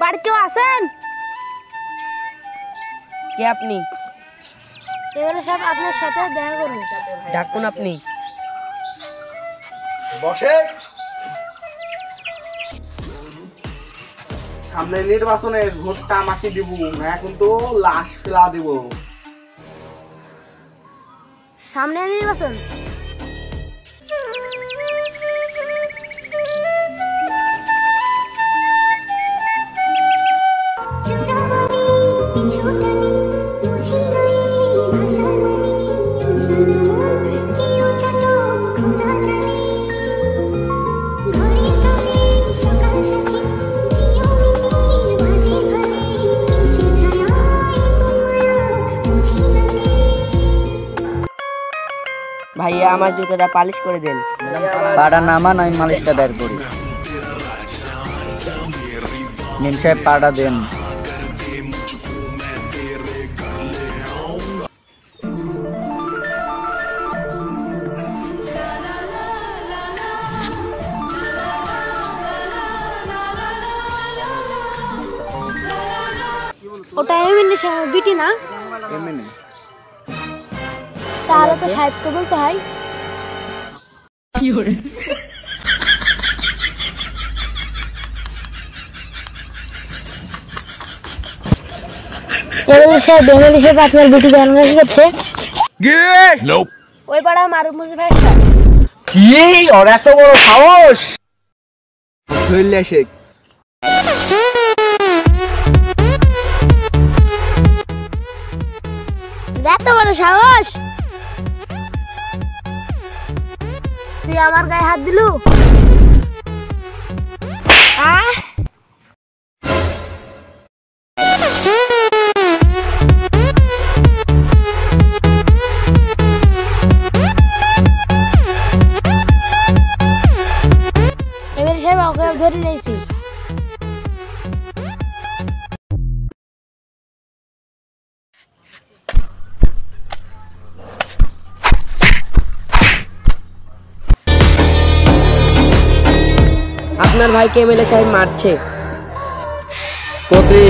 বাড়িতে আছেন? কে আপনি? এমএলএ সাহেব আপনার সাথে দেখা করবেন। ডাকুন আপনি। বসে। সামনে নির্বাচনের ভোটটা আমাকে দিব, না কিন্তু লাশ ফেলা দিব। সামনে নির্বাচন, ভাইয়া আমার জুতোটা পালিশ করে দেন। পাড়া নামান, আমি মালিশটা বের করি। নিম সাহেব পাড়া দেন। ওটা এমএলএ সাহেব বিটি না? তাহলে তো সাহেবকে বলতে হয়। এমএলএ সাহেব আপনার বিটি গান গান করছে। ওই পাড়া মারুফ মুসি ভাই। কি ওর এত বড় সাহস? ধরলে শেখ। এত বড় সাহস? তুই আমার গায়ে হাত দিলু? এমএলএ সাহেব ওকে ধরে নিয়েছি। আপনার ভাইকে এমএলএ সাহেব মারছে। কতি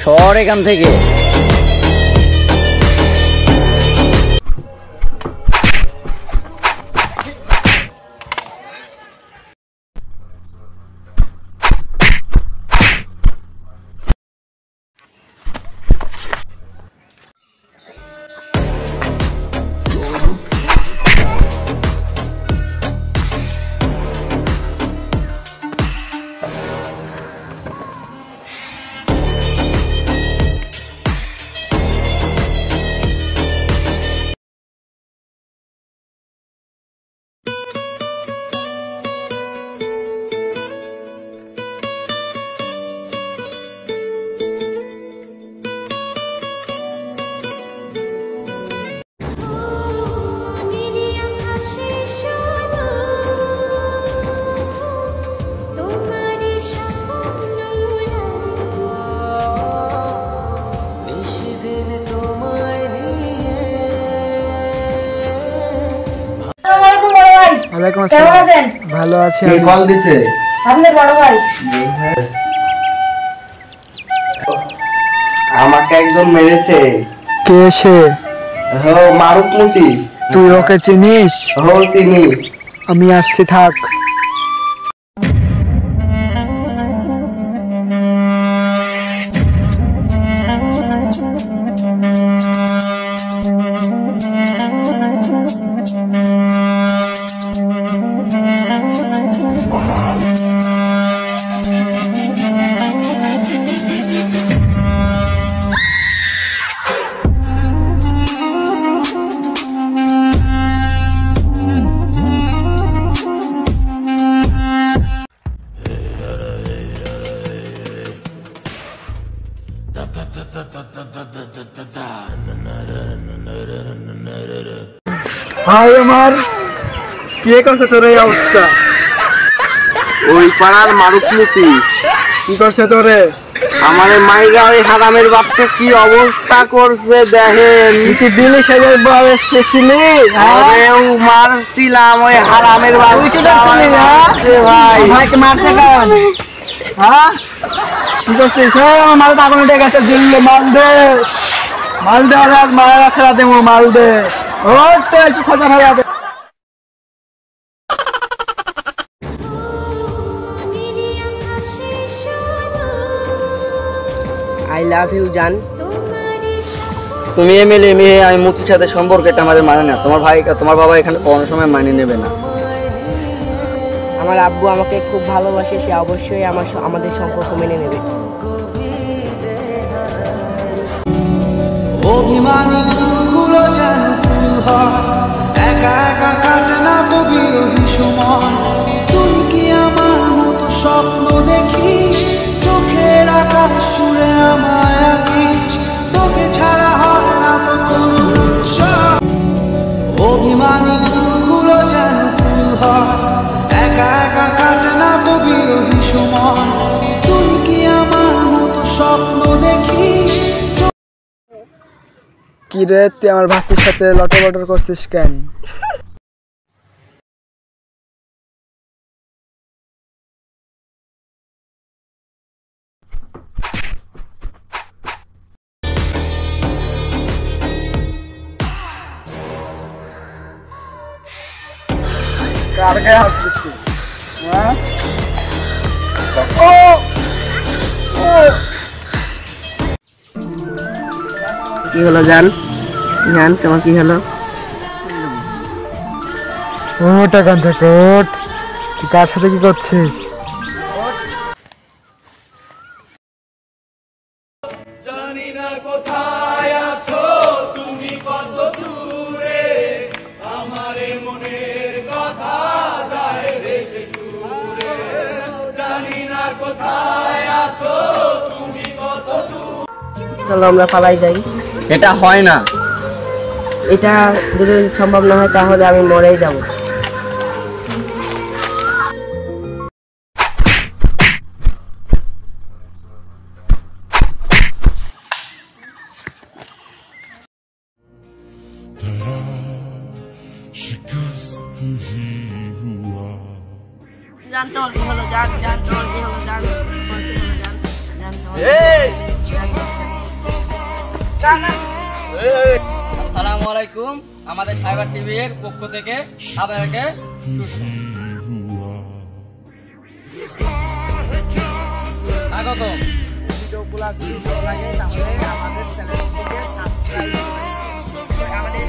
সর এখান থেকে। ওয়ালাইকুম আসসালাম। কেমন আছেন? ভালো আছি। কে কল দিছে? আপনার বড় ভাই। আমাকে একজন মেরেছে। কে সে? মারুফ মুসি। তুই ওকে চিনিস? চিনি। আমি আসছি, থাক। ভাই আমার কে করছে তোর এই অবস্থা? ওই পাড়ার মারুফ মুসি কি করছে তোরে? আমার মাইরা ওই হারামের বাচ্চা কি অবস্থা করছে দেখেন। তুই দিল্লি সাইডের বল এসেছিলি? আরেও মারছিলাম ওই হারামের বাচ্চা আমারে মারছে ভাই। ভাইকে মারছে কেন? হ্যাঁ কি করছিস? আমার মাল আগুন উঠে গেছে। দিল্লি মাল দে, মাল দে, আর মাল খেলা দেবো, মাল দে। ও তো এসে খোঁজা ফেলা দে। আই লাভ ইউ জান। তুমি এমএলএ মেয়ে, আমি মুক্তির সাথে সম্পর্ক, এটা আমাদের মানে না। তোমার বাবা এখানে কোনো সময় মানে নেবে না। আমার আব্বু আমাকে খুব ভালোবাসে, সে অবশ্যই আমাদের সম্পর্ক মেনে নেবে। অভিমানী ফুলগুলো যেন ফুল হয়, একা একা কাটে না তো বিরোহী সময়। তুই কি আমার মতো স্বপ্ন দেখিস, চোখের আকাশ জুড়ে আমায় আঁকিস, তোকে ছাড়া হয় না তো কোনো উৎসব। অভিমানী ফুলগুলো যেন ফুল হয়, একা একা কাটে না তো বিরোহী সময়। তুই কি আমার মতো স্বপ্ন দেখিস। কি রে, তুই আমার ভাতির সাথে লটর বটর করছিস কেন? কার গায়ে হাত দিচ্ছিস? হ্যাঁ? ও ও কি হলো জান? জান তোমার কি হলো? ওঠ এখান থেকে, ওঠ। তুই কার সাথে কি করছিস? জানি না কোথায় আছো তুমি, কত দূরে আমার মনের কথা যায় ভেসে সুরে। জানি না কোথায় আছো তুমি, কত দূরে। চলো আমরা পালাই যাই। এটা হয় না। এটা যদি সম্ভব না হয় তাহলে আমি মরেই যাব। জান তোমার কি হলো? জান জান তোমার কি হলো? জান তোমার কি হলো? জান জান আসসালামু আলাইকুম, আমাদের সাইবার টিভির পক্ষ থেকে আপনাদেরকে স্বাগতম। ভিডিওগুলো যদি ভালো লাগে তাহলে আমাদের চ্যানেলটিকে সাবস্ক্রাইব করে আমাদের